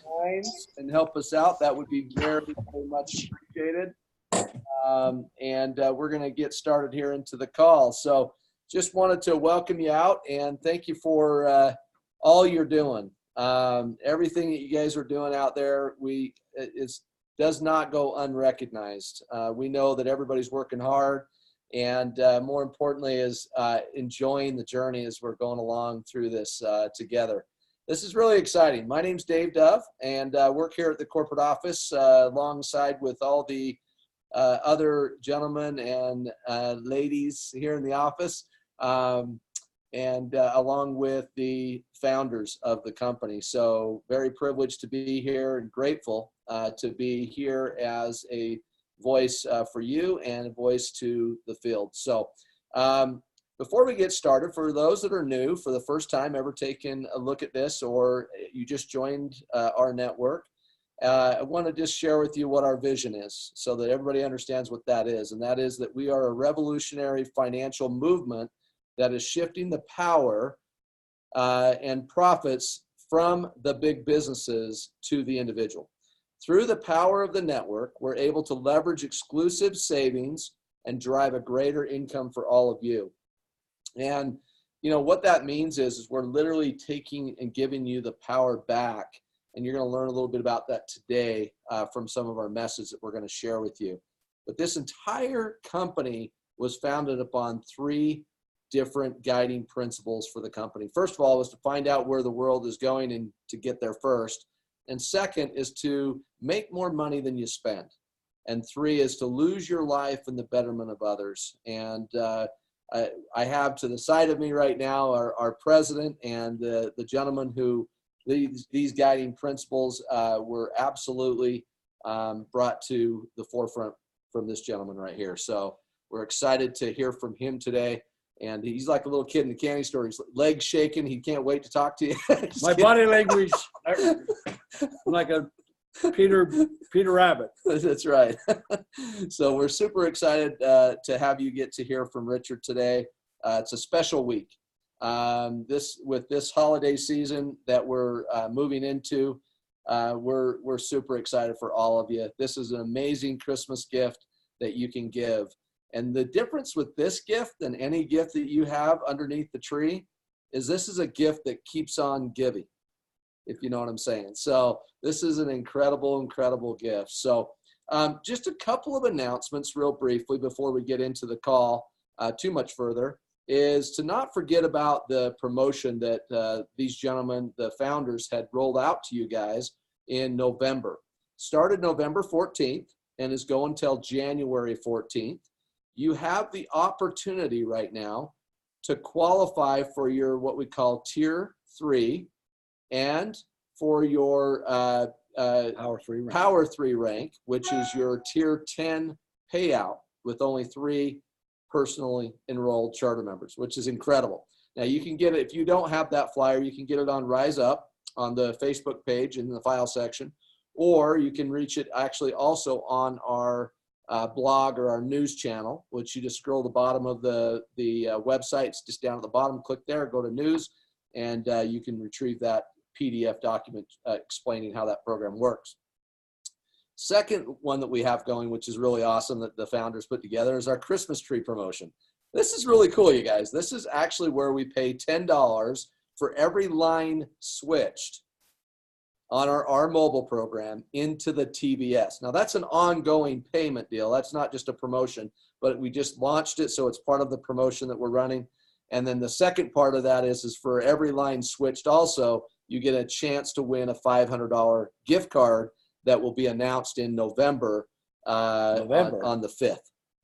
lines and help us out, that would be very, very much appreciated. We're going to get started here into the call. So just wanted to welcome you out and thank you for all you're doing. Everything that you guys are doing out there, does not go unrecognized. We know that everybody's working hard and more importantly is enjoying the journey as we're going along through this together. This is really exciting. My name's Dave Dove and I work here at the corporate office alongside with all the other gentlemen and ladies here in the office along with the founders of the company. So very privileged to be here and grateful to be here as a voice for you and a voice to the field. So before we get started, for those that are new, for the first time ever taking a look at this, or you just joined our network, I want to just share with you what our vision is so that everybody understands what that is. And that is that we are a revolutionary financial movement that is shifting the power and profits from the big businesses to the individual. Through the power of the network, we're able to leverage exclusive savings and drive a greater income for all of you. And you know what that means is we're literally taking and giving you the power back. And you're going to learn a little bit about that today from some of our messages that we're going to share with you. But this entire company was founded upon three different guiding principles for the company. First of all was to find out where the world is going and to get there first. And second is to make more money than you spend. And three is to lose your life in the betterment of others. And I have to the side of me right now our president and the gentleman who these guiding principles were absolutely brought to the forefront from this gentleman right here. So we're excited to hear from him today. And he's like a little kid in the candy store. He's legs shaking. He can't wait to talk to you. My body language, I'm like a Peter Rabbit. That's right. So we're super excited to have you get to hear from Richard today. It's a special week. With this holiday season that we're moving into, we're super excited for all of you. This is an amazing Christmas gift that you can give. And the difference with this gift than any gift that you have underneath the tree is this is a gift that keeps on giving, if you know what I'm saying. So this is an incredible, incredible gift. So just a couple of announcements real briefly before we get into the call too much further is to not forget about the promotion that these gentlemen, the founders, had rolled out to you guys in November. Started November 14th and is going till January 14th. You have the opportunity right now to qualify for your what we call Tier 3 and for your Power 3 rank, which is your Tier 10 payout with only 3 personally enrolled charter members, which is incredible. Now you can get it, if you don't have that flyer, you can get it on Rise Up on the Facebook page in the file section, or you can reach it actually also on our blog or our news channel, which you just scroll the bottom of the website. It's just down at the bottom, click there, go to news, and you can retrieve that PDF document explaining how that program works. Second one that we have going, which is really awesome that the founders put together, is our Christmas tree promotion. This is really cool, you guys. This is actually where we pay $10 for every line switched on our mobile program into the TBS. Now that's an ongoing payment deal. That's not just a promotion, but we just launched it, so it's part of the promotion that we're running. And then the second part of that is for every line switched also, you get a chance to win a $500 gift card that will be announced in November, on the 5th.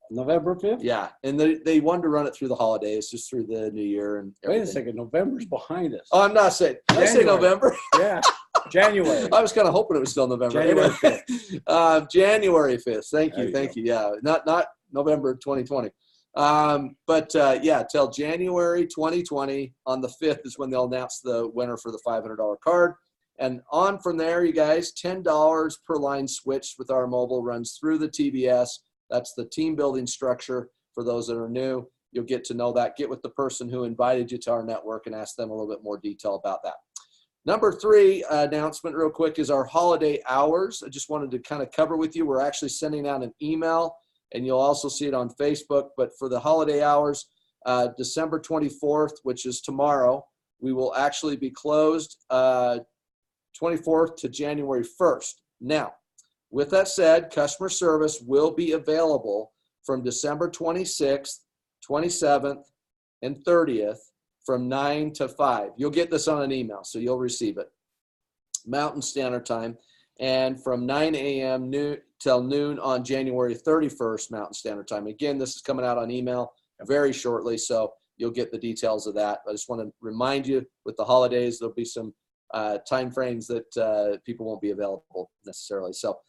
November 5th? Yeah, and they wanted to run it through the holidays, just through the new year and everything. Wait a second, November's behind us. Oh, I'm not saying, did I say November? Yeah, January. I was kind of hoping it was still November. January 5th. January 5th. Thank you. Yeah, not November 2020. Yeah, till January 2020 on the 5th is when they'll announce the winner for the $500 card. And on from there, you guys, $10 per line switched with our mobile runs through the TBS. That's the team building structure for those that are new. You'll get to know that. Get with the person who invited you to our network and ask them a little bit more detail about that. Number 3 announcement real quick is our holiday hours. I just wanted to kind of cover with you. We're actually sending out an email, and you'll also see it on Facebook. But for the holiday hours, December 24th, which is tomorrow, we will actually be closed 24th to January 1st. Now, with that said, customer service will be available from December 26th, 27th, and 30th from 9 to 5. You'll get this on an email, so you'll receive it. Mountain Standard Time, and from 9 a.m. till noon on January 31st, Mountain Standard Time. Again, this is coming out on email very shortly, so you'll get the details of that. I just want to remind you, with the holidays, there'll be some time frames that people won't be available necessarily. So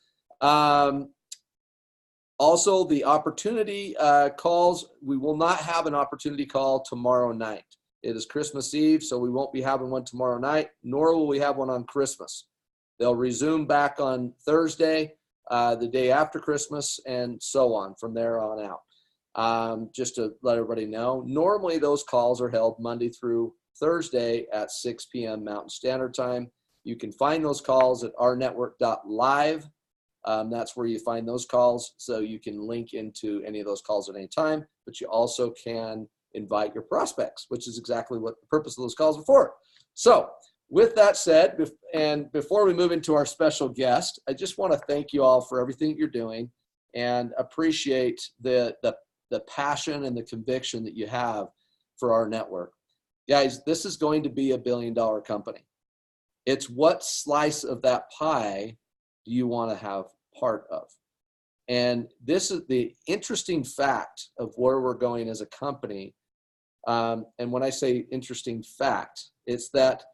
also the opportunity calls, we will not have an opportunity call tomorrow night. It is Christmas Eve, so we won't be having one tomorrow night, nor will we have one on Christmas. They'll resume back on Thursday, the day after Christmas, and so on from there on out. Just to let everybody know, normally those calls are held Monday through Thursday at 6 p.m. Mountain Standard Time. You can find those calls at rNetwork.live. That's where you find those calls, so you can link into any of those calls at any time, but you also can invite your prospects, which is exactly what the purpose of those calls are for. So with that said, and before we move into our special guest, I just want to thank you all for everything you're doing and appreciate the passion and the conviction that you have for our network. Guys, this is going to be a billion-dollar company. It's what slice of that pie do you want to have part of? And this is the interesting fact of where we're going as a company. And when I say interesting fact, it's that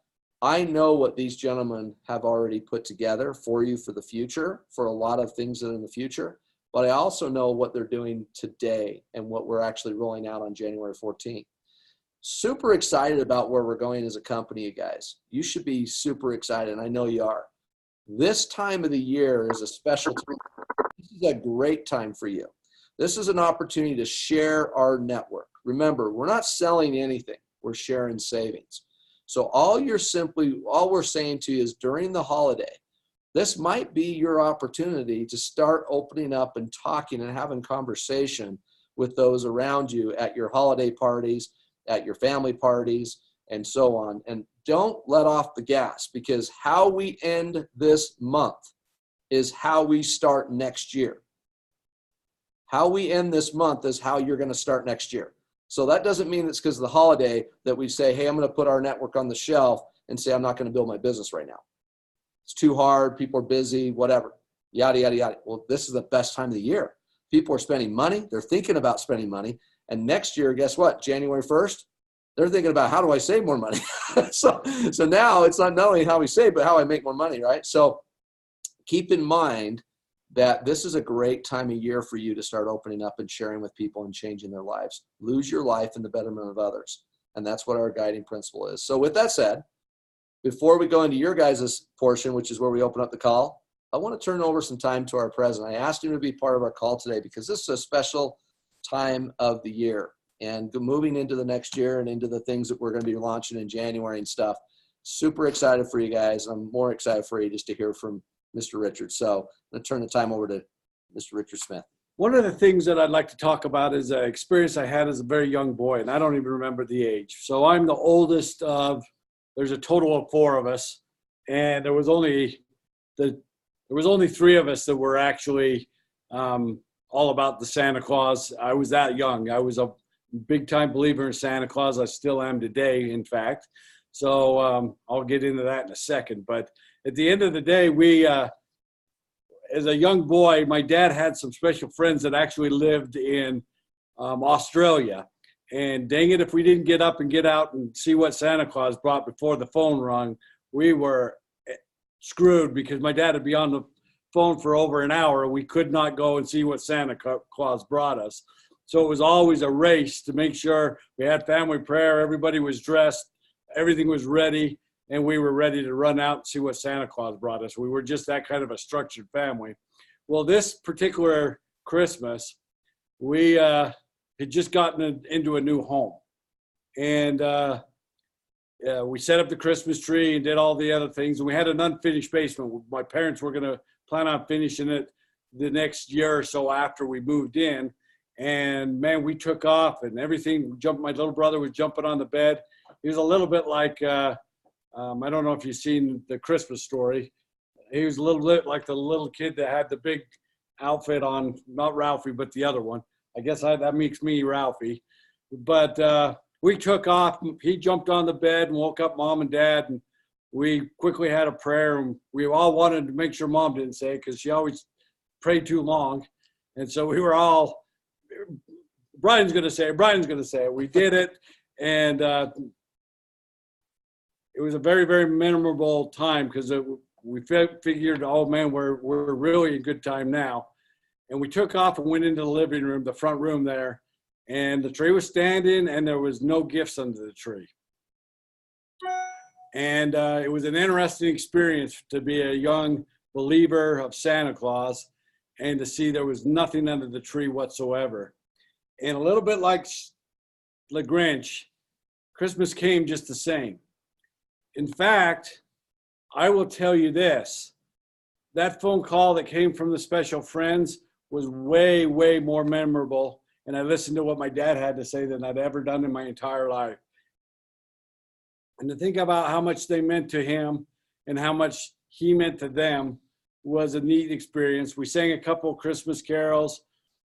I know what these gentlemen have already put together for you for the future, for a lot of things that are in the future, but I also know what they're doing today and what we're actually rolling out on January 14th. Super excited about where we're going as a company, you guys. You should be super excited, and I know you are. This time of the year is a special time. This is a great time for you. This is an opportunity to share our network. Remember, we're not selling anything. We're sharing savings. So all we're saying to you is during the holiday, this might be your opportunity to start opening up and talking and having conversation with those around you at your holiday parties, at your family parties, and so on. And don't let off the gas, because how we end this month is how we start next year. How we end this month is how you're going to start next year. So that doesn't mean it's because of the holiday that we say, hey, I'm going to put our network on the shelf and say, I'm not going to build my business right now. It's too hard. People are busy, whatever, yada, yada, yada. Well, this is the best time of the year. People are spending money. They're thinking about spending money. And next year, guess what? January 1st, they're thinking about, how do I save more money? so now it's not only how we save, but how I make more money, right? So keep in mind that this is a great time of year for you to start opening up and sharing with people and changing their lives. Lose your life in the betterment of others. And that's what our guiding principle is. So with that said, before we go into your guys' portion, which is where we open up the call, I want to turn over some time to our president. I asked him to be part of our call today because this is a special time of the year. And moving into the next year and into the things that we're going to be launching in January and stuff. Super excited for you guys. I'm more excited for you just to hear from Mr. Richard. So I'm going to turn the time over to Mr. Richard Smith. One of the things that I'd like to talk about is an experience I had as a very young boy, and I don't even remember the age. So I'm the oldest of, there's a total of 4 of us, and there was only 3 of us that were actually all about the Santa Claus. I was that young. I was a big-time believer in Santa Claus. I still am today, in fact. So I'll get into that in a second. But at the end of the day, we, as a young boy, my dad had some special friends that actually lived in Australia. And dang it, if we didn't get up and get out and see what Santa Claus brought before the phone rung, we were screwed, because my dad would be on the phone for over an hour. We could not go and see what Santa Claus brought us. So it was always a race to make sure we had family prayer, everybody was dressed, everything was ready, and we were ready to run out and see what Santa Claus brought us. We were just that kind of a structured family. Well, this particular Christmas, we had just gotten into a new home. And we set up the Christmas tree and did all the other things. And we had an unfinished basement. My parents were going to plan on finishing it the next year or so after we moved in. And man, we took off and everything jumped. My little brother was jumping on the bed. He was a little bit like, I don't know if you've seen the Christmas Story. He was a little bit like the little kid that had the big outfit on, not Ralphie, but the other one. I guess that makes me Ralphie. But we took off. He jumped on the bed and woke up Mom and Dad. And we quickly had a prayer. And we all wanted to make sure Mom didn't say it because she always prayed too long. And so we were all, Brian's going to say it. We did it. And it was a very, very memorable time because we figured, oh man, we're really in good time now. And we took off and went into the living room, the front room there, and the tree was standing and there was no gifts under the tree. And it was an interesting experience to be a young believer of Santa Claus and to see there was nothing under the tree whatsoever. And a little bit like the Grinch, Christmas came just the same. In fact, I will tell you this, that phone call that came from the special friends was way, way more memorable. And I listened to what my dad had to say than I'd ever done in my entire life. And to think about how much they meant to him and how much he meant to them was a neat experience. We sang a couple of Christmas carols,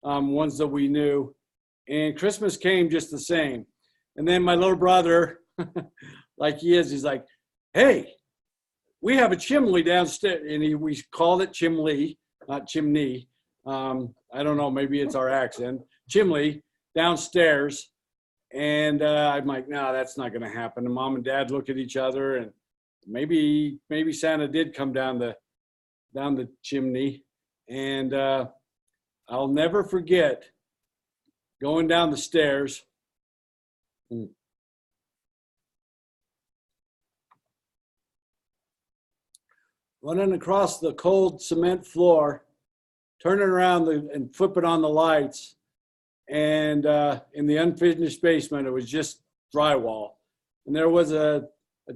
ones that we knew, and Christmas came just the same. And then my little brother, like he is, he's like, hey, we have a chimney downstairs. And we called it chimney, not chimney. I don't know, maybe it's our accent. Chimney downstairs. And I'm like, no, that's not going to happen. And Mom and Dad look at each other and maybe Santa did come down the chimney. And I'll never forget going down the stairs. Running across the cold cement floor, turning around and flipping on the lights. And in the unfinished basement, it was just drywall. And there was a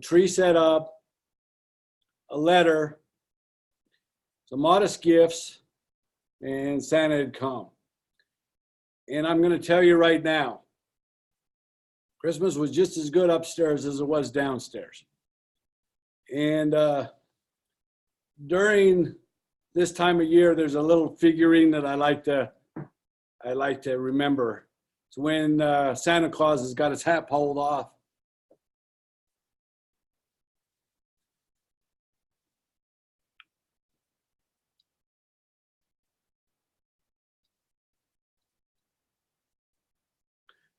tree set up, a letter, some modest gifts, and Santa had come. And I'm going to tell you right now, Christmas was just as good upstairs as it was downstairs. And during this time of year, there's a little figurine that I like to remember. It's when Santa Claus has got his hat pulled off.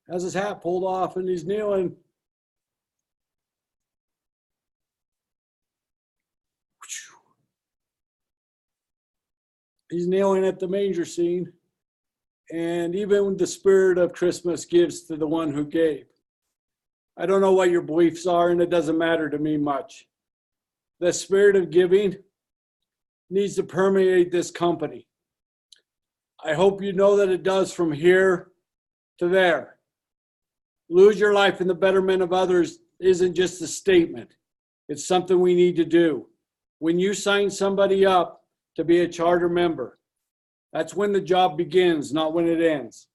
Has his hat pulled off and he's kneeling. He's kneeling at the manger scene. And even the spirit of Christmas gives to the one who gave. I don't know what your beliefs are, and it doesn't matter to me much. The spirit of giving needs to permeate this company. I hope you know that it does from here to there. Lose your life in the betterment of others isn't just a statement. It's something we need to do. When you sign somebody up to be a charter member, that's when the job begins, not when it ends.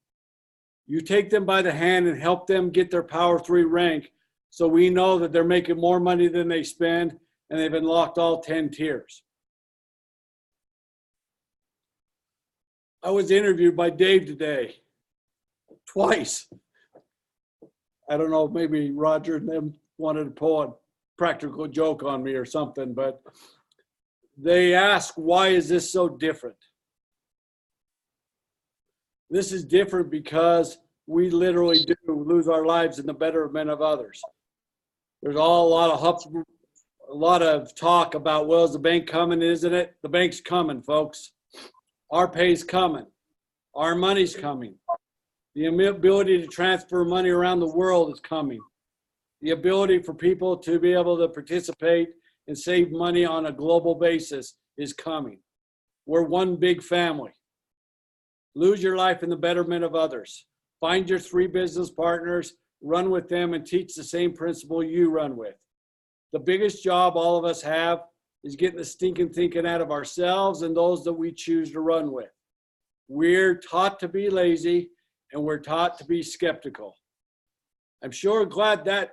You take them by the hand and help them get their Power 3 rank so we know that they're making more money than they spend and they've unlocked all 10 tiers. I was interviewed by Dave today, twice. I don't know, maybe Roger and them wanted to pull a practical joke on me or something, but they asked, why is this so different? This is different because we literally do lose our lives in the betterment of others. There's a lot of talk about, well, is the bank coming, isn't it? The bank's coming, folks. Our pay's coming. Our money's coming. The ability to transfer money around the world is coming. The ability for people to be able to participate and save money on a global basis is coming. We're one big family. Lose your life in the betterment of others. Find your 3 business partners, run with them and teach the same principle you run with. The biggest job all of us have is getting the stinking thinking out of ourselves and those that we choose to run with. We're taught to be lazy and we're taught to be skeptical. I'm sure glad that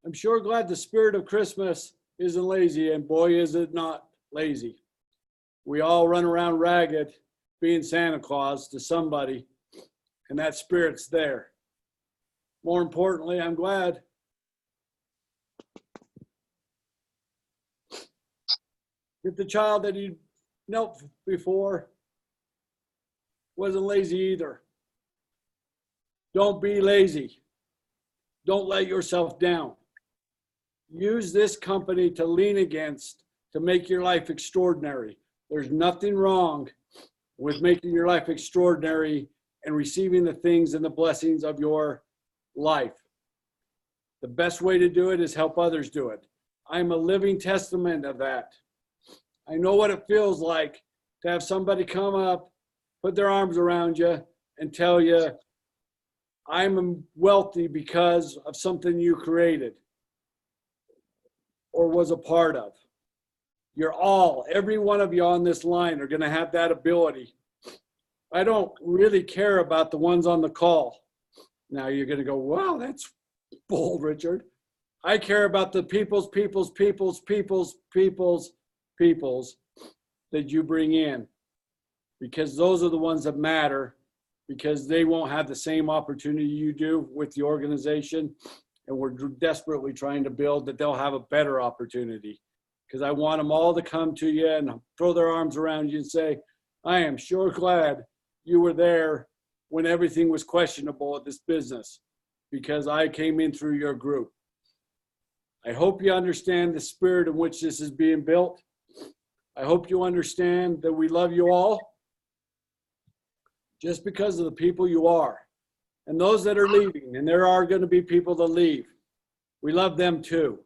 the spirit of Christmas isn't lazy, and boy, is it not lazy. We all run around ragged being Santa Claus to somebody, and that spirit's there. More importantly, I'm glad that the child that he knelt before wasn't lazy either. Don't be lazy. Don't let yourself down. Use this company to lean against to make your life extraordinary. There's nothing wrong with making your life extraordinary and receiving the things and the blessings of your life. The best way to do it is help others do it. I'm a living testament of that. I know what it feels like to have somebody come up, put their arms around you, and tell you, I'm wealthy because of something you created or was a part of. Every one of you on this line are going to have that ability. I don't really care about the ones on the call. Now you're going to go, wow, that's bold, Richard. I care about the peoples that you bring in, because those are the ones that matter, because they won't have the same opportunity you do with the organization. And we're desperately trying to build that they'll have a better opportunity, because I want them all to come to you and throw their arms around you and say, I am sure glad you were there when everything was questionable at this business, because I came in through your group. I hope you understand the spirit in which this is being built. I hope you understand that we love you all just because of the people you are. And those that are leaving, and there are going to be people that leave, we love them too.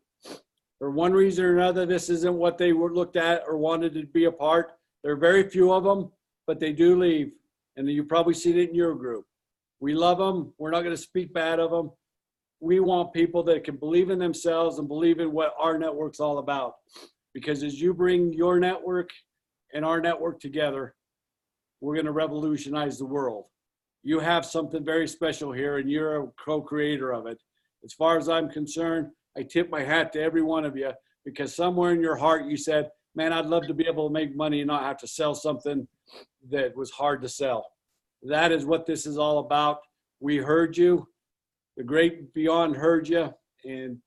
For one reason or another, this isn't what they were looked at or wanted to be a part. There are very few of them, but they do leave. And you probably seen it in your group. We love them. We're not going to speak bad of them. We want people that can believe in themselves and believe in what our network's all about. Because as you bring your network and our network together, we're going to revolutionize the world. You have something very special here, and you're a co-creator of it. As far as I'm concerned, I tip my hat to every one of you, because somewhere in your heart you said, man, I'd love to be able to make money and not have to sell something that was hard to sell. That is what this is all about. We heard you. The great beyond heard you. And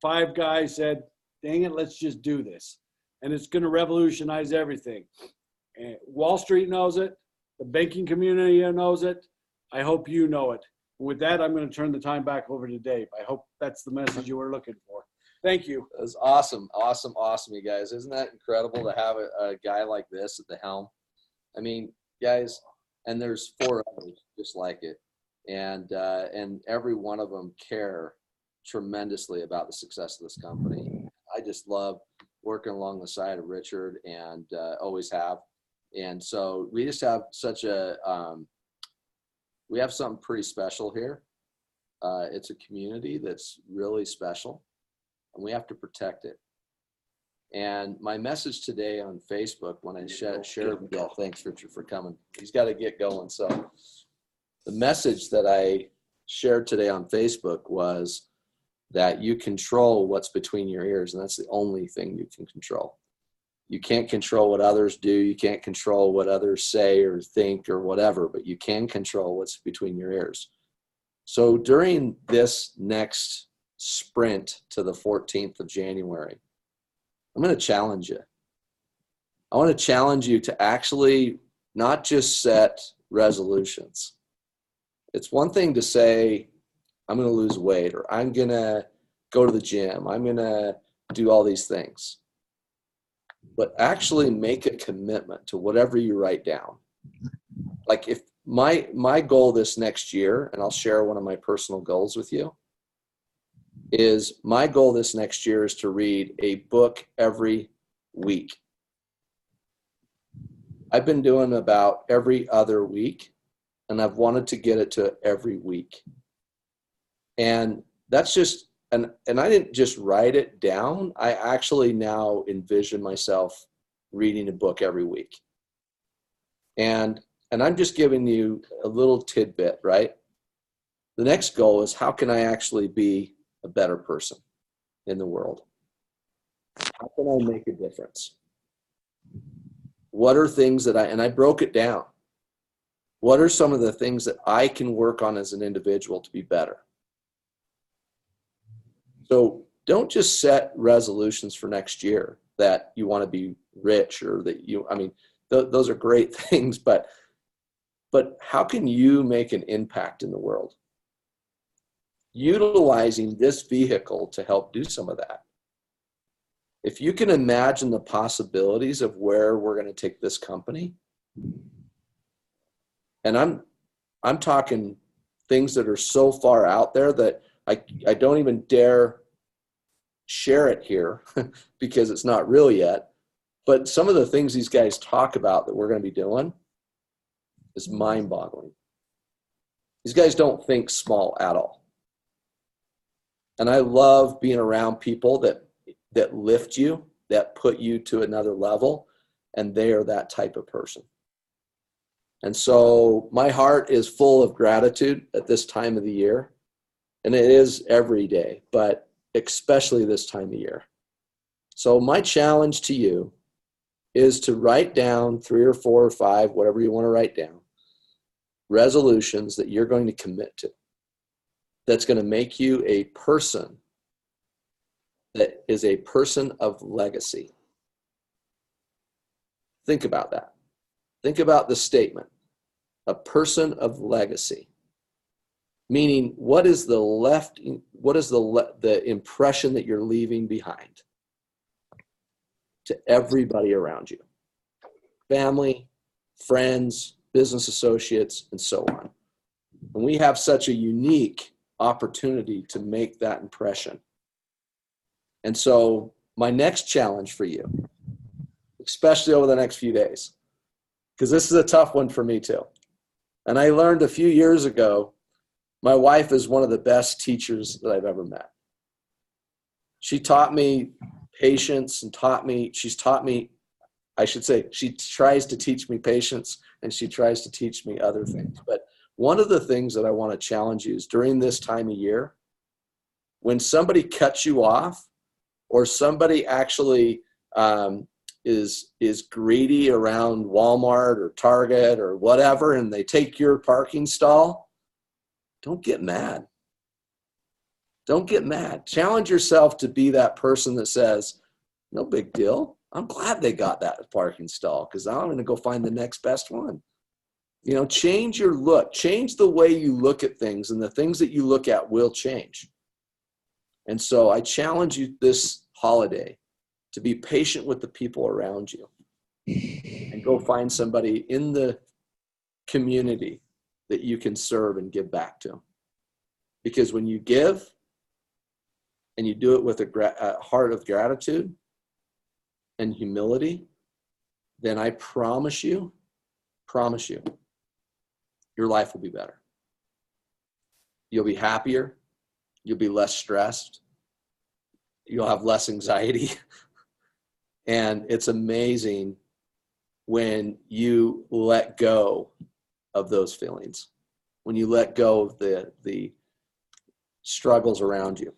5 guys said, dang it, let's just do this. And it's going to revolutionize everything. And Wall Street knows it. The banking community knows it. I hope you know it. With that, I'm going to turn the time back over to Dave. I hope that's the message you were looking for. Thank you. That was awesome, you guys. Isn't that incredible to have a guy like this at the helm? I mean, guys, and there's 4 others just like it. And every one of them care tremendously about the success of this company. I just love working along the side of Richard, and always have. And so we just have such we have something pretty special here. It's a community that's really special, and we have to protect it. And my message today on Facebook, when I shared, yeah, thanks Richard for coming. He's got to get going. So the message that I shared today on Facebook was that you control what's between your ears, and that's the only thing you can control. You can't control what others do. You can't control what others say or think or whatever, but you can control what's between your ears. So during this next sprint to the 14th of January, I'm going to challenge you. I want to challenge you to actually not just set resolutions. It's one thing to say, I'm going to lose weight, or I'm going to go to the gym. I'm going to do all these things. But actually make a commitment to whatever you write down. Like if my goal this next year, and I'll share one of my personal goals with you, is my goal this next year is to read a book every week. I've been doing about every other week, and I've wanted to get it to every week. And that's just, and I didn't just write it down. I actually now envision myself reading a book every week. And I'm just giving you a little tidbit, right? The next goal is, how can I actually be a better person in the world? How can I make a difference? What are things that and I broke it down. What are some of the things that I can work on as an individual to be better? So don't just set resolutions for next year that you want to be rich, or that those are great things, but how can you make an impact in the world? Utilizing this vehicle to help do some of that. If you can imagine the possibilities of where we're going to take this company, and I'm talking things that are so far out there that I don't even dare share it here because it's not real yet. But some of the things these guys talk about that we're going to be doing is mind-boggling. These guys don't think small at all. And I love being around people that lift you, that put you to another level, and they are that type of person. And so my heart is full of gratitude at this time of the year, and it is every day, but especially this time of year. So my challenge to you is to write down 3 or 4 or 5, whatever you want to write down, resolutions that you're going to commit to, that's going to make you a person that is a person of legacy. Think about that. Think about the statement, a person of legacy. Meaning, what is the impression that you're leaving behind to everybody around you? Family, friends, business associates, and so on. And we have such a unique opportunity to make that impression. And so my next challenge for you, especially over the next few days, because this is a tough one for me too. And I learned a few years ago, my wife is one of the best teachers that I've ever met. She taught me patience and she tries to teach me patience, and she tries to teach me other things. But one of the things that I want to challenge you is, during this time of year, when somebody cuts you off, or somebody actually is greedy around Walmart or Target or whatever, and they take your parking stall, don't get mad. Don't get mad. Challenge yourself to be that person that says, no big deal. I'm glad they got that parking stall, because I'm going to go find the next best one. Change your look. Change the way you look at things, and the things that you look at will change. And so I challenge you this holiday to be patient with the people around you, and go find somebody in the community that you can serve and give back to. Because when you give, and you do it with a heart of gratitude and humility, then I promise you, your life will be better. You'll be happier. You'll be less stressed. You'll have less anxiety. And it's amazing when you let go of those feelings, when you let go of the struggles around you.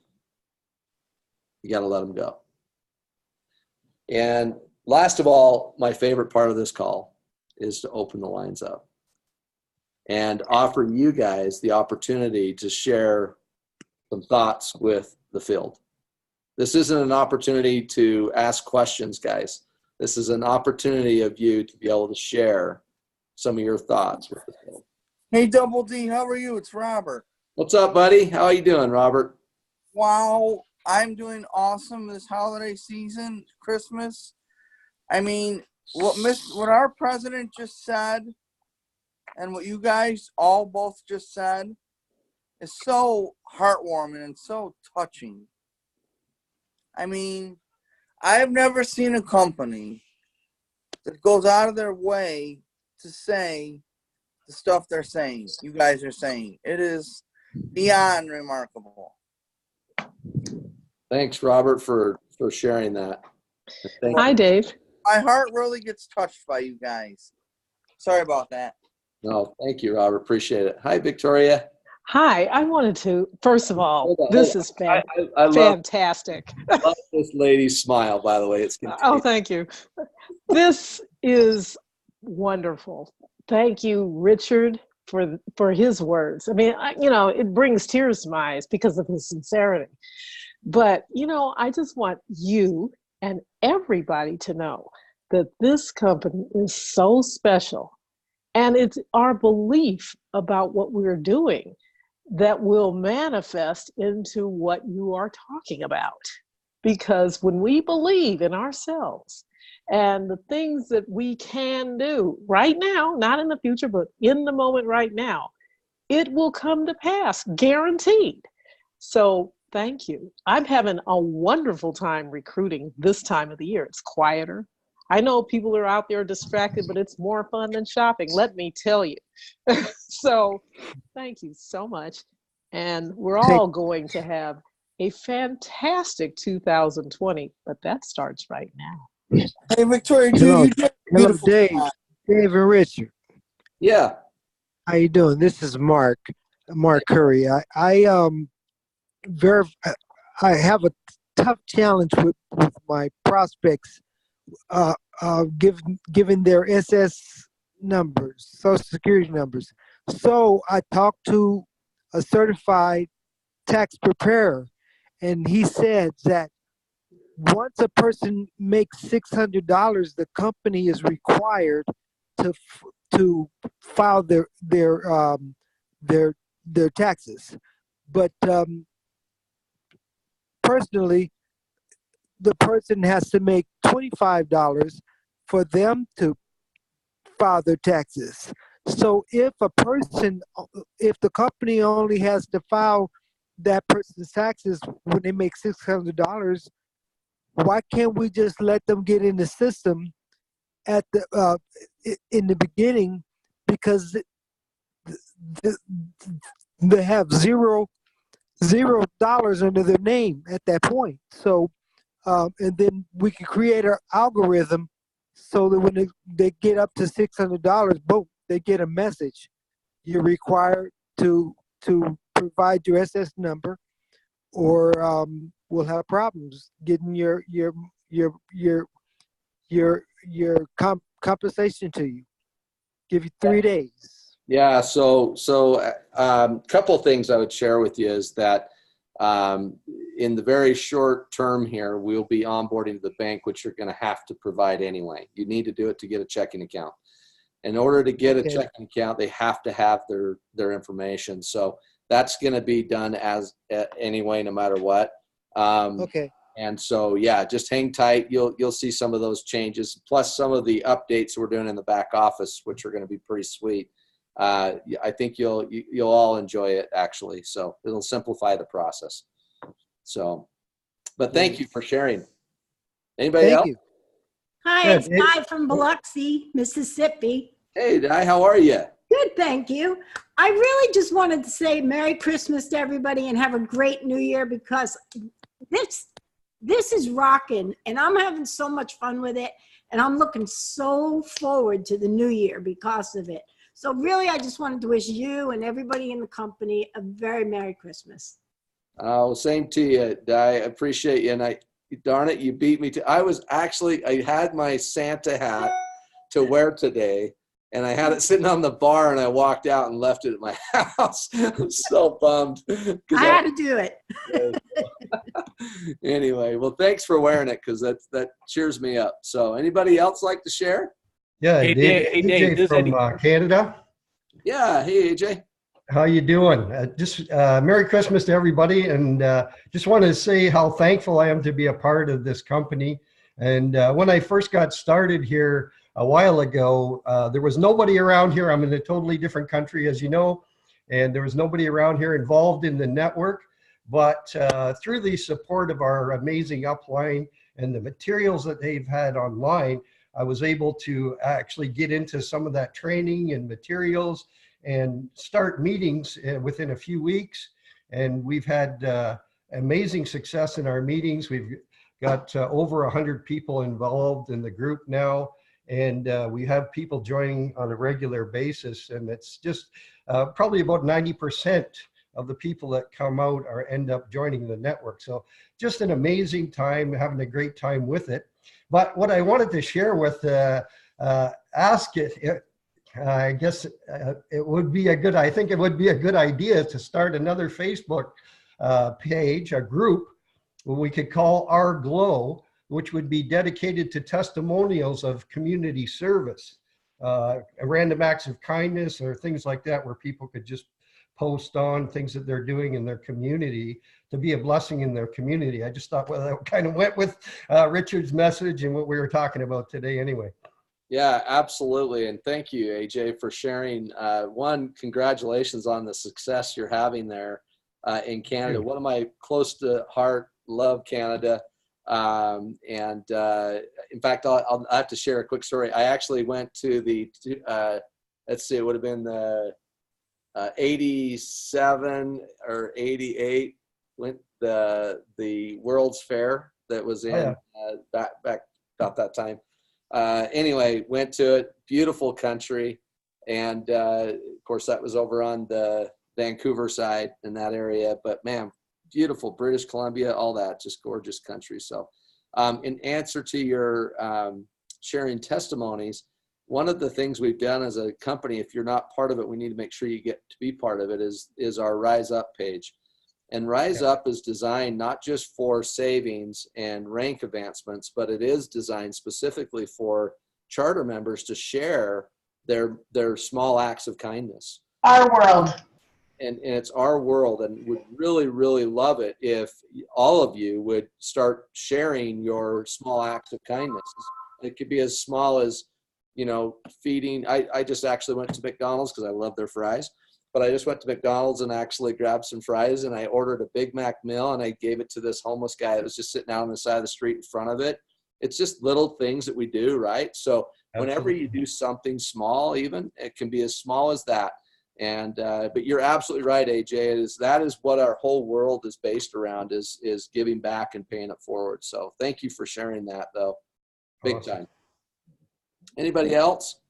You got to let them go. And last of all, my favorite part of this call is to open the lines up and offer you guys the opportunity to share some thoughts with the field. This isn't an opportunity to ask questions, guys. This is an opportunity of you to be able to share some of your thoughts with the field. Hey, Double D, how are you? It's Robert. What's up, buddy? How are you doing, Robert? Wow, I'm doing awesome this holiday season, Christmas. I mean, what our president just said, and what you guys all both just said, is so heartwarming and so touching. I mean, I've never seen a company that goes out of their way to say the stuff they're saying, you guys are saying. It is beyond remarkable. Thanks, Robert, for sharing that. Hi, Dave. My heart really gets touched by you guys. Sorry about that. No, thank you, Robert. Appreciate it. Hi, Victoria. Hi, I wanted to, first of all, Hold on, this hold is I fantastic. love this lady's smile, by the way. It's Oh, contagious. thank you. This is wonderful. Thank you, Richard, for his words. I mean, it brings tears to my eyes because of his sincerity. But, I just want you and everybody to know that this company is so special. And it's our belief about what we're doing that will manifest into what you are talking about. Because when we believe in ourselves and the things that we can do right now, not in the future, but in the moment right now, it will come to pass, guaranteed. So thank you. I'm having a wonderful time recruiting this time of the year. It's quieter. I know people are out there distracted, but it's more fun than shopping, let me tell you. So thank you so much. And we're all going to have a fantastic 2020, but that starts right now. Hey, Victoria, Hello, you did a hello, beautiful Dave. job. Dave and Richard. Yeah. How you doing? This is Mark Curry. I have a tough challenge with my prospects, given their SS numbers, Social Security numbers. So I talked to a certified tax preparer, and he said that once a person makes $600, the company is required to file their taxes. But personally, the person has to make $25 for them to file their taxes. So if the company only has to file that person's taxes when they make $600, why can't we just let them get in the system in the beginning, because they have $0 under their name at that point. So and then we can create an algorithm so that when they get up to $600, boom, they get a message. You're required to provide your SS number, or we'll have problems getting your compensation to you. Give you 3 days. Yeah. So couple of things I would share with you is that in the very short term here, we'll be onboarding to the bank, which you're going to have to provide anyway. You need to do it to get a checking account. In order to get a checking account, they have to have their information. So that's going to be done anyway, no matter what. Okay. And so, yeah, just hang tight. You'll see some of those changes, plus some of the updates we're doing in the back office, which are going to be pretty sweet. I think you'll all enjoy it, actually. So it'll simplify the process. So, but thank you for sharing. Anybody else? Thank you. Hi, it's Di from Biloxi, Mississippi. Hey, Di, how are you? Good, thank you. I really just wanted to say Merry Christmas to everybody and have a great New Year, because this is rocking and I'm having so much fun with it, and I'm looking so forward to the new year because of it. So really, I just wanted to wish you and everybody in the company a very Merry Christmas. Oh, same to you, Di. I appreciate you. And darn it, you beat me to. I had my Santa hat to wear today, and I had it sitting on the bar, and I walked out and left it at my house. I'm so bummed. I had to do it. Anyway, well, thanks for wearing it, because that cheers me up. So anybody else like to share? Yeah, Hey, Dave, Dave, this AJ is from Canada. Yeah. Hey, AJ. How you doing? Just Merry Christmas to everybody, and just want to say how thankful I am to be a part of this company. And when I first got started here a while ago, there was nobody around here. I'm in a totally different country, as you know, and there was nobody around here involved in the network. But through the support of our amazing upline and the materials that they've had online, I was able to actually get into some of that training and materials and start meetings within a few weeks. And we've had amazing success in our meetings. We've got over 100 people involved in the group now. And we have people joining on a regular basis. And it's just probably about 90% of the people that come out end up joining the network. So just an amazing time, having a great time with it. But what I wanted to share with, I guess it would be I think it would be a good idea to start another Facebook page, a group, what we could call Our Glow, which would be dedicated to testimonials of community service, random acts of kindness or things like that, where people could just post on things that they're doing in their community to be a blessing in their community. I just thought, well, that kind of went with Richard's message and what we were talking about today anyway. Yeah, absolutely. And thank you, AJ, for sharing. One, congratulations on the success you're having there in Canada. One of my close to heart, love Canada. In fact, I'll have to share a quick story. I actually went to the, let's see, it would have been the 87 or 88, went the World's Fair that was in back about that time. Anyway, went to it, beautiful country. And of course that was over on the Vancouver side in that area, but man, beautiful British Columbia, all that, just gorgeous country. So in answer to your sharing testimonies, one of the things we've done as a company, if you're not part of it, we need to make sure you get to be part of it, is our Rise Up page. And Rise Up is designed not just for savings and rank advancements, but it is designed specifically for charter members to share their small acts of kindness. Our world. And it's our world, and would really, really love it if all of you would start sharing your small acts of kindness. It could be as small as, feeding. I just actually went to McDonald's because I love their fries. But I just went to McDonald's and actually grabbed some fries, and I ordered a Big Mac meal, and I gave it to this homeless guy that was just sitting out on the side of the street in front of it. It's just little things that we do, right? So whenever you do something small, even, it can be as small as that. And but you're absolutely right, AJ. That is what our whole world is based around, is giving back and paying it forward. So thank you for sharing that, though. Big time. Anybody else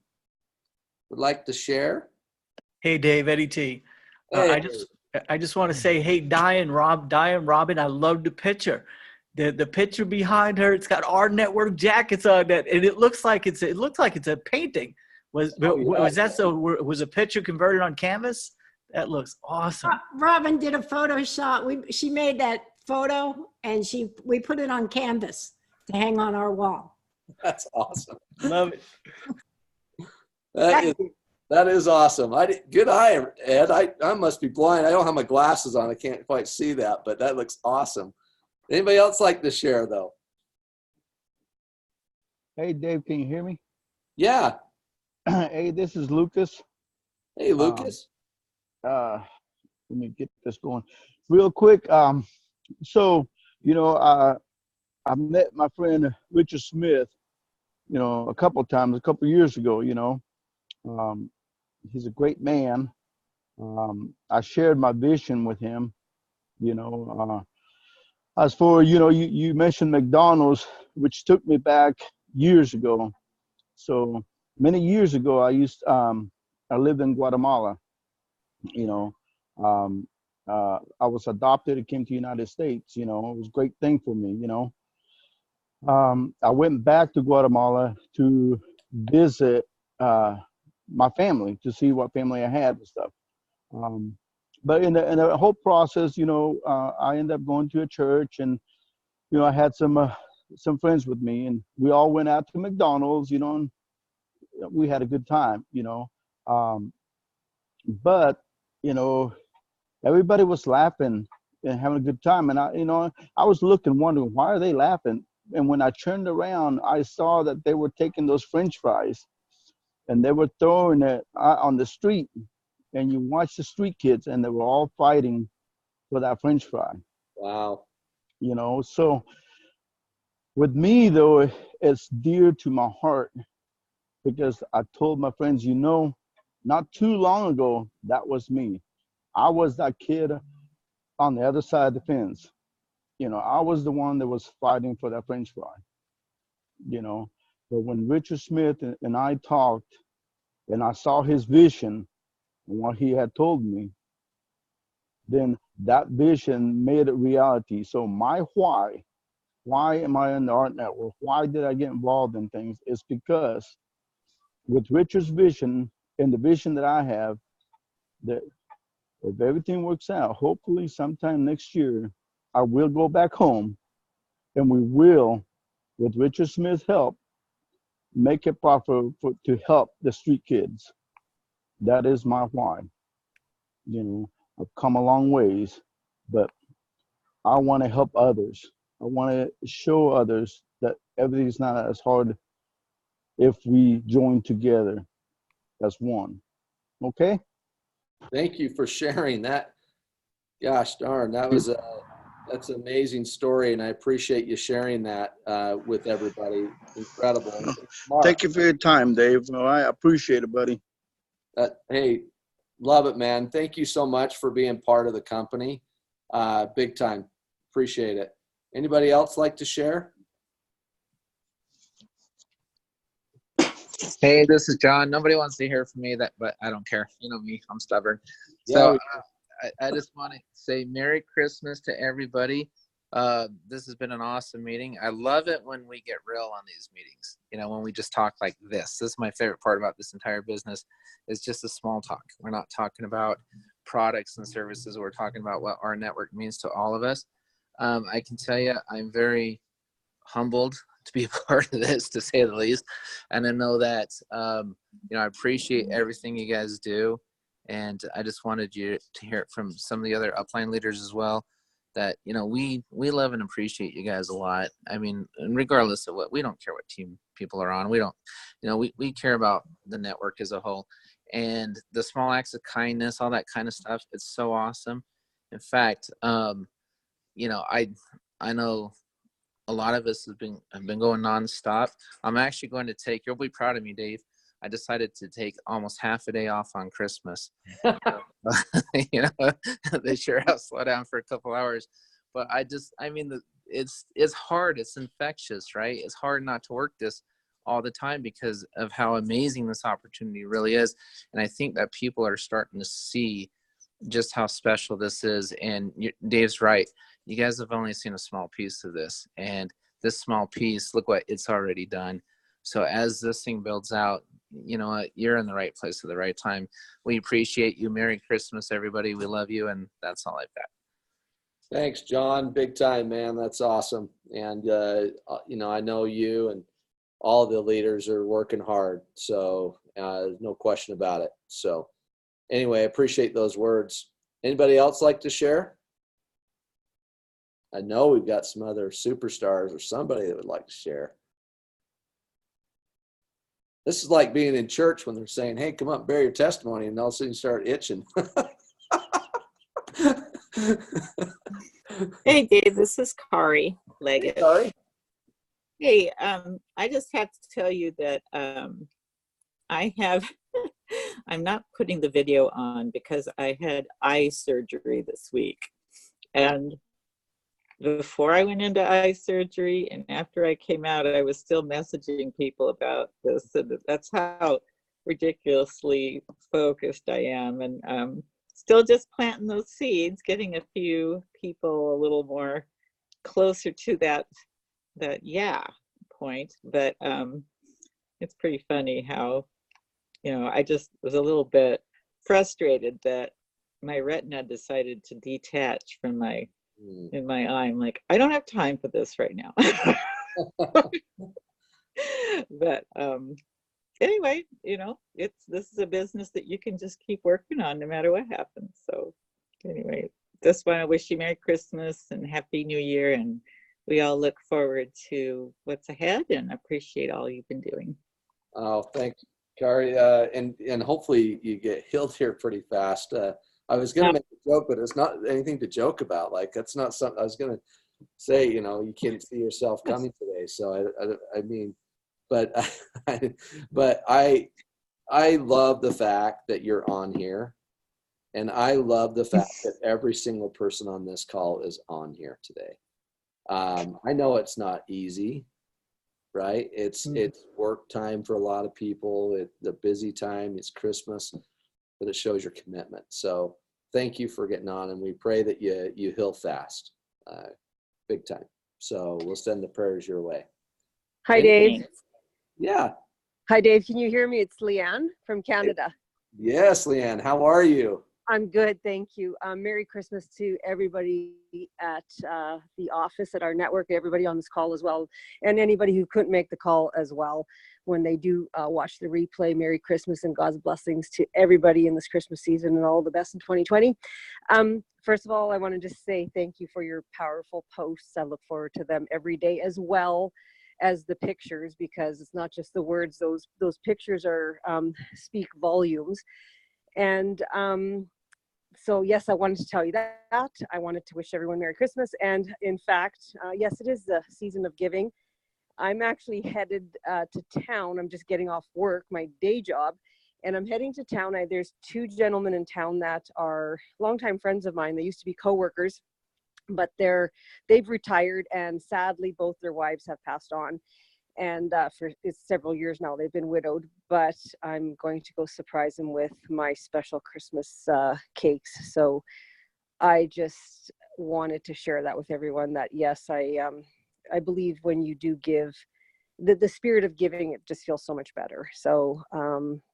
would like to share? Hey, Dave, Eddie T. Hey. I just want to say, hey, Diane, Robin, I love the picture. The picture behind her, it's got rNetwork jackets on that, and it looks like it's a painting. Was a picture converted on canvas? That looks awesome. Robin did a Photoshop. She made that photo, and we put it on canvas to hang on our wall. That's awesome. Love it. That is awesome. Good eye, Ed. I must be blind. I don't have my glasses on. I can't quite see that, but that looks awesome. Anybody else like to share, though? Hey, Dave, can you hear me? Yeah. Hey, this is Lucas. Hey, Lucas. Let me get this going real quick. So, I met my friend Richard Smith, a couple years ago, he's a great man. I shared my vision with him, as for, you mentioned McDonald's, which took me back years ago. So many years ago, I lived in Guatemala, I was adopted and came to the United States, it was a great thing for me, I went back to Guatemala to visit my family, to see what family I had and stuff. But in the whole process, I ended up going to a church, and I had some friends with me, and we all went out to McDonald's, and we had a good time, but everybody was laughing and having a good time, and I was looking, wondering, why are they laughing? And when I turned around, I saw that they were taking those French fries and they were throwing it on the street, and you watch the street kids, and they were all fighting for that French fry. Wow. So With me, though, it's dear to my heart because I told my friends, you know, not too long ago, that was me. I was that kid on the other side of the fence. You know, I was the one that was fighting for that French fry, you know. But when Richard Smith and I talked and I saw his vision and what he had told me, then that vision made it reality. So my why am I in the art network? Why did I get involved in things? It's because with Richard's vision and the vision that I have, that if everything works out, hopefully sometime next year, I will go back home and we will, with Richard Smith's help, make it proper to help the street kids. That is my why. You know, I've come a long ways, but I want to help others. I want to show others that everything's not as hard if we join together as one. Okay? Thank you for sharing that. Gosh darn, that's an amazing story, and I appreciate you sharing that with everybody. Incredible. Mark, Thank you for your time, Dave. I appreciate it, buddy. hey, love it, man. Thank you so much for being part of the company. Big time. Appreciate it. Anybody else like to share? Hey, this is John. Nobody wants to hear from me, but I don't care. You know me, I'm stubborn. Yeah, So I just want to say Merry Christmas to everybody. This has been an awesome meeting. I love it when we get real on these meetings. You know, when we just talk like this. This is my favorite part about this entire business. Is just a small talk. We're not talking about products and services. We're talking about what our network means to all of us. I can tell you, I'm very humbled to be a part of this, to say the least. And I know that, you know, I appreciate everything you guys do. And I just wanted you to hear it from some of the other upline leaders as well, that, you know, we love and appreciate you guys a lot. I mean, and regardless of what, we don't care what team people are on. We don't, you know, we care about the network as a whole. And the small acts of kindness, all that kind of stuff, it's so awesome. In fact, you know, I know a lot of us have been going nonstop. I'm actually going to take, you'll be proud of me, Dave. I decided to take almost half a day off on Christmas. You know, they sure have slowed down for a couple hours. But I mean, it's hard. It's infectious, right? It's hard not to work this all the time because of how amazing this opportunity really is. And I think that people are starting to see just how special this is. And Dave's right. You guys have only seen a small piece of this. And this small piece, look what it's already done. So as this thing builds out, you know what, you're in the right place at the right time. We appreciate you. Merry Christmas, everybody. We love you. And that's all I've got. Thanks, John. Big time, man. That's awesome. And, you know, I know you and all the leaders are working hard. So no question about it. So anyway, I appreciate those words. Anybody else like to share? I know we've got some other superstars or somebody that would like to share. This is like being in church when they're saying, hey, come up, bear your testimony, and all of a sudden you start itching. Hey, Dave, this is Kari Leggett. Sorry. Hey, I just have to tell you that I'm not putting the video on because I had eye surgery this week. And before I went into eye surgery and after I came out, I was still messaging people about this. And that's how ridiculously focused I am. And still just planting those seeds, getting a few people a little more closer to that yeah point. But it's pretty funny how, you know, I just was a little bit frustrated that my retina decided to detach from my in my eye. I'm like, I don't have time for this right now. But anyway, you know, this is a business that you can just keep working on no matter what happens. So anyway, just want to wish you Merry Christmas and Happy New Year, and we all look forward to what's ahead and appreciate all you've been doing. Oh, thank you, Kari. And hopefully you get healed here pretty fast. I was going to make a joke, but it's not anything to joke about. Like, that's not something I was going to say, you can't see yourself coming today. So I mean, but I love the fact that you're on here, and I love the fact that every single person on this call is on here today. I know it's not easy, right? It's work time for a lot of people. The busy time. It's Christmas, but it shows your commitment. So thank you for getting on, and we pray that you heal fast, big time. So we'll send the prayers your way. Hi, Dave. Yeah. Hi, Dave. Can you hear me? It's Leanne from Canada. Yes, Leanne. How are you? I'm good, thank you. Merry Christmas to everybody at the office, at our network, everybody on this call as well, and anybody who couldn't make the call as well. When they do watch the replay, Merry Christmas and God's blessings to everybody in this Christmas season, and all the best in 2020. First of all, I want to just say thank you for your powerful posts. I look forward to them every day, as well as the pictures, because it's not just the words. Those pictures are speak volumes. And so yes, I wanted to tell you that. I wanted to wish everyone Merry Christmas. And in fact, yes, it is the season of giving. I'm actually headed to town. I'm just getting off work, my day job, and I'm heading to town. There's two gentlemen in town that are longtime friends of mine. They used to be coworkers, but they've retired, and sadly, both their wives have passed on. And for several years now, they've been widowed, but I'm going to go surprise them with my special Christmas cakes. So I just wanted to share that with everyone, that yes, I believe when you do give, the spirit of giving, it just feels so much better. So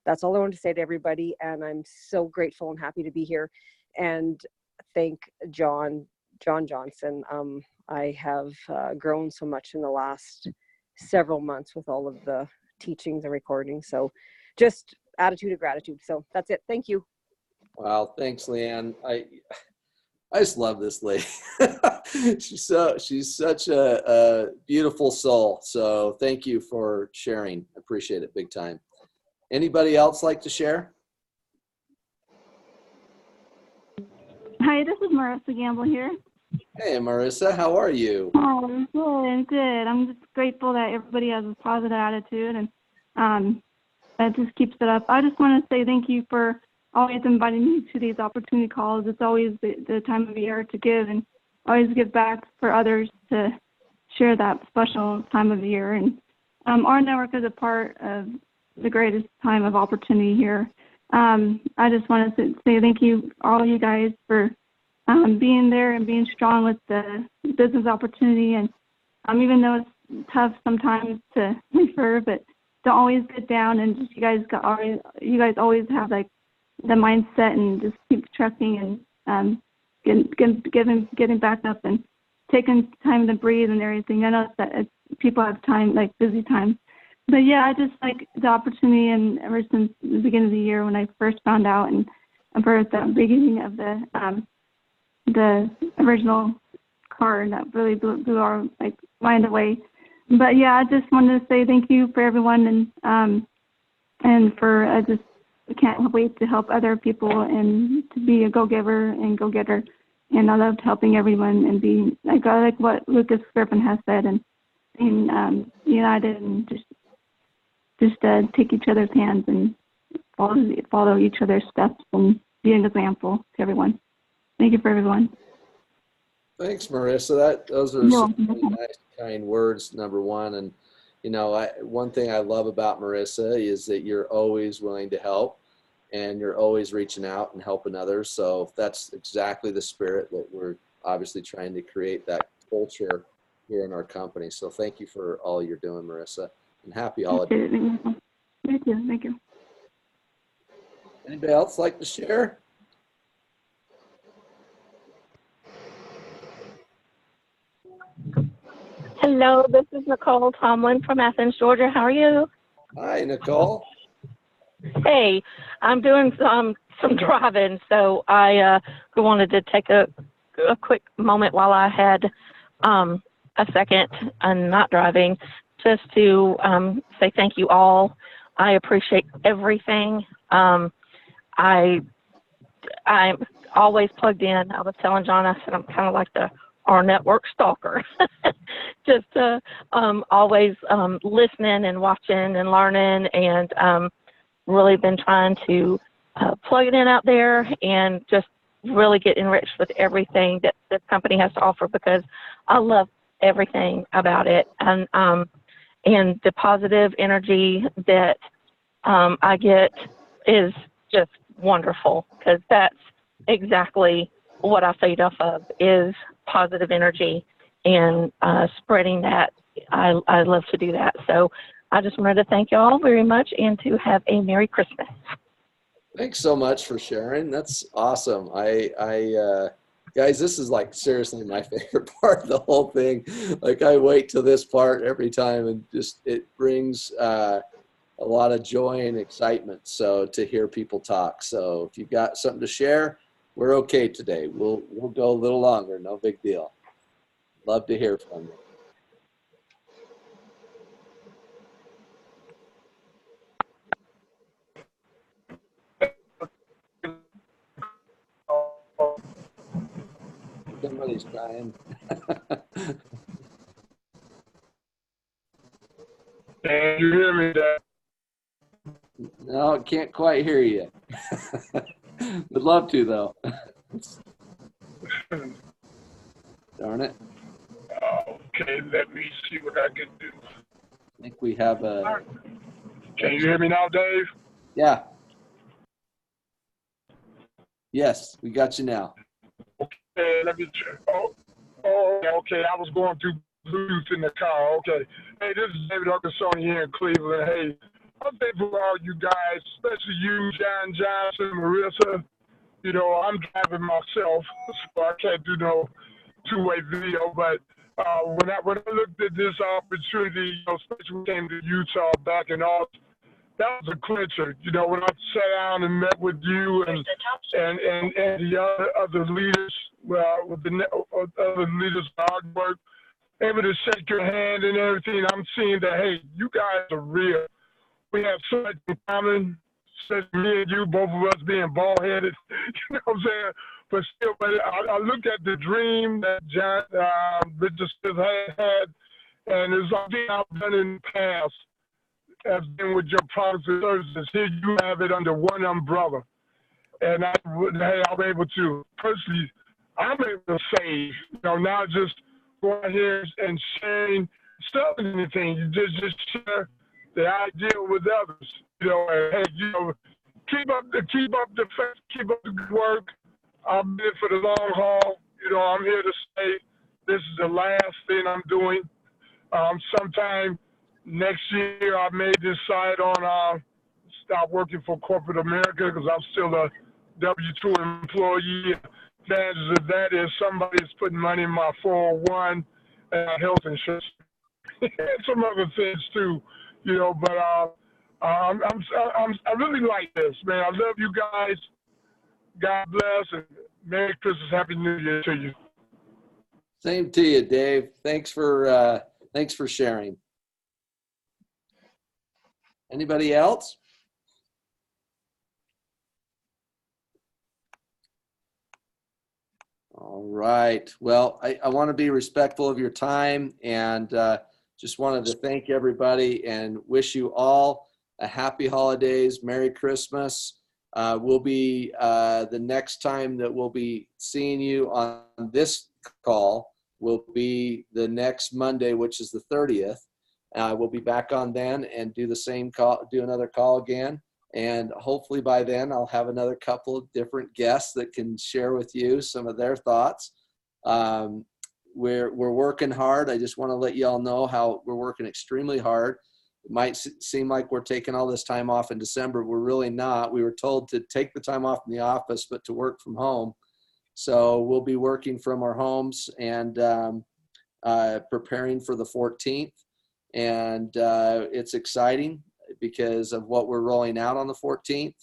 that's all I wanted to say to everybody. And I'm so grateful and happy to be here. And thank John Johnson. I have grown so much in the last several months with all of the teachings and recordings. So just attitude of gratitude. So that's it. Thank you. Wow. Thanks, Leanne. I just love this lady. She's such a beautiful soul. So thank you for sharing. Appreciate it big time. Anybody else like to share? Hi, this is Marissa Gamble here. Hey, Marissa, how are you? Oh, good. I'm just grateful that everybody has a positive attitude, and that just keeps it up. I just want to say thank you for always inviting me to these opportunity calls. It's always the time of year to give, and always give back for others, to share that special time of year. And our network is a part of the greatest time of opportunity here. I just want to say thank you, all you guys, for being there and being strong with the business opportunity. And even though it's tough sometimes to refer, but don't always get down, and just you guys always have like the mindset, and just keep trucking, and getting back up and taking time to breathe and everything. I know that people have time, like busy time. But yeah, I just like the opportunity, and ever since the beginning of the year when I first found out, and for the beginning of the original card, that really blew our mind away. But yeah, I just wanted to say thank you for everyone, and for I can't wait to help other people, and to be a go-giver and go-getter. And I loved helping everyone, and being like what Lucas Griffin has said, and being united, and just take each other's hands and follow each other's steps, and be an example to everyone. Thank you for everyone. Thanks, Marissa. Those are some really nice, kind words, number one. And, one thing I love about Marissa is that you're always willing to help, and you're always reaching out and helping others. So that's exactly the spirit that we're obviously trying to create, that culture here in our company. So thank you for all you're doing, Marissa, and happy holidays. Thank you. Anybody else like to share? Hello, this is Nicole Tomlin from Athens, Georgia. How are you? Hi, Nicole. Hey, I'm doing some driving, so I wanted to take a quick moment while I had a second and not driving, just to say thank you all. I appreciate everything. I'm always plugged in. I was telling John, I said I'm kind of like the rNetwork stalker. Just always listening and watching and learning, and really been trying to plug it in out there and just really get enriched with everything that this company has to offer, because I love everything about it. And the positive energy that I get is just wonderful, because that's exactly what I feed off of, is positive energy, and spreading that. I love to do that. So I just wanted to thank you all very much, and to have a Merry Christmas. Thanks so much for sharing. That's awesome. Guys, this is like seriously my favorite part of the whole thing. Like, I wait till this part every time, and just it brings a lot of joy and excitement. So to hear people talk. So if you've got something to share, we're okay today. We'll go a little longer. No big deal. Love to hear from you. Somebody's trying. Can you hear me, Dad? No, can't quite hear you. Would love to, though. Darn it. Okay, let me see what I can do. I think we have a... Can you hear me now, Dave? Yeah. Yes, we got you now. Okay, let me check. Okay. I was going through Bluetooth in the car. Okay. Hey, this is David Arkansoni here in Cleveland. Hey, I'm thankful for all you guys, especially you, John Johnson, Marissa. You know, I'm driving myself, so I can't do no two-way video. But when I looked at this opportunity, you know, especially when we came to Utah back in August, that was a clincher. You know, when I sat down and met with you and the other leaders, with the other leaders of hard work, able to shake your hand and everything, I'm seeing that, hey, you guys are real. We have so much in common, such me and you, both of us being bald-headed, you know what I'm saying? But still, I looked at the dream that John Richard Smith had, and it's something I've done in the past, has been with your products and services. Here you have it under one umbrella. And I'm able to, personally, I'm able to save, you know, not just going here and sharing stuff and anything. You just share the idea with others, you know, and hey, you know, keep up the good work. I'm in for the long haul. You know, I'm here to say this is the last thing I'm doing. Sometime next year, I may decide on stop working for corporate America, because I'm still a W-2 employee. Advantage of that is somebody's putting money in my 401 and my health insurance, and some other things too, you know. But I really like this, man. I love you guys. God bless, and Merry Christmas, Happy New Year to you. Same to you, Dave. Thanks for sharing. Anybody else? All right. Well, I want to be respectful of your time, and just wanted to thank everybody and wish you all a happy holidays, Merry Christmas. We'll be the next time that we'll be seeing you on this call will be the next Monday, which is the 30th. We'll be back on then and do the same call, do another call again. And hopefully by then I'll have another couple of different guests that can share with you some of their thoughts. We're working hard. I just want to let you all know how we're working extremely hard. It might seem like we're taking all this time off in December. We're really not. We were told to take the time off in the office, but to work from home. So we'll be working from our homes and preparing for the 14th. And it's exciting because of what we're rolling out on the 14th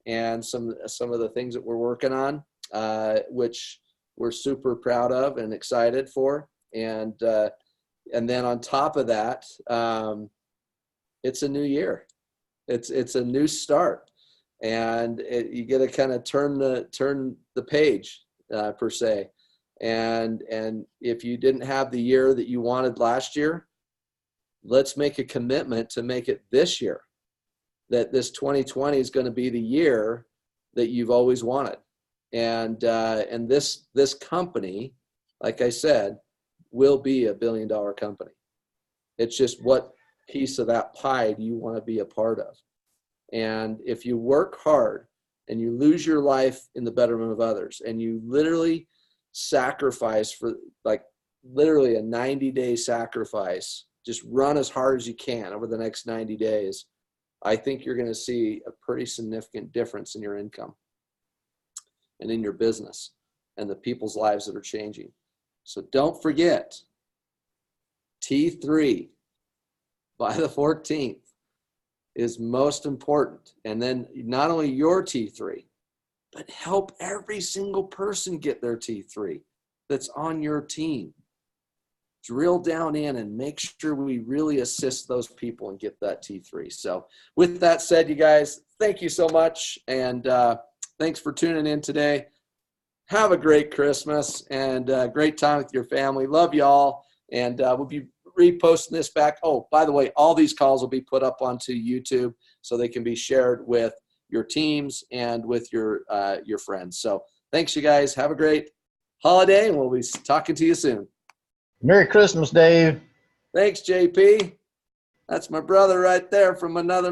and some of the things that we're working on, which we're super proud of and excited for. And then on top of that, it's a new year. It's a new start, and you get to kind of turn the page per se. And if you didn't have the year that you wanted last year, let's make a commitment to make it this year, that this 2020 is going to be the year that you've always wanted. And this company, like I said, will be $1 billion company. It's just what piece of that pie do you want to be a part of? And if you work hard and you lose your life in the betterment of others, and you literally sacrifice for, like, literally a 90-day sacrifice, just run as hard as you can over the next 90 days, I think you're going to see a pretty significant difference in your income and in your business and the people's lives that are changing. So don't forget, T3 by the 14th is most important. And then not only your T3, but help every single person get their T3 that's on your team. Drill down in and make sure we really assist those people and get that T3. So with that said, you guys, thank you so much. And thanks for tuning in today. Have a great Christmas and great time with your family. Love y'all. And we'll be reposting this back. Oh, by the way, all these calls will be put up onto YouTube so they can be shared with your teams and with your friends. So thanks, you guys. Have a great holiday, and we'll be talking to you soon. Merry Christmas, Dave. Thanks, JP. That's my brother right there from another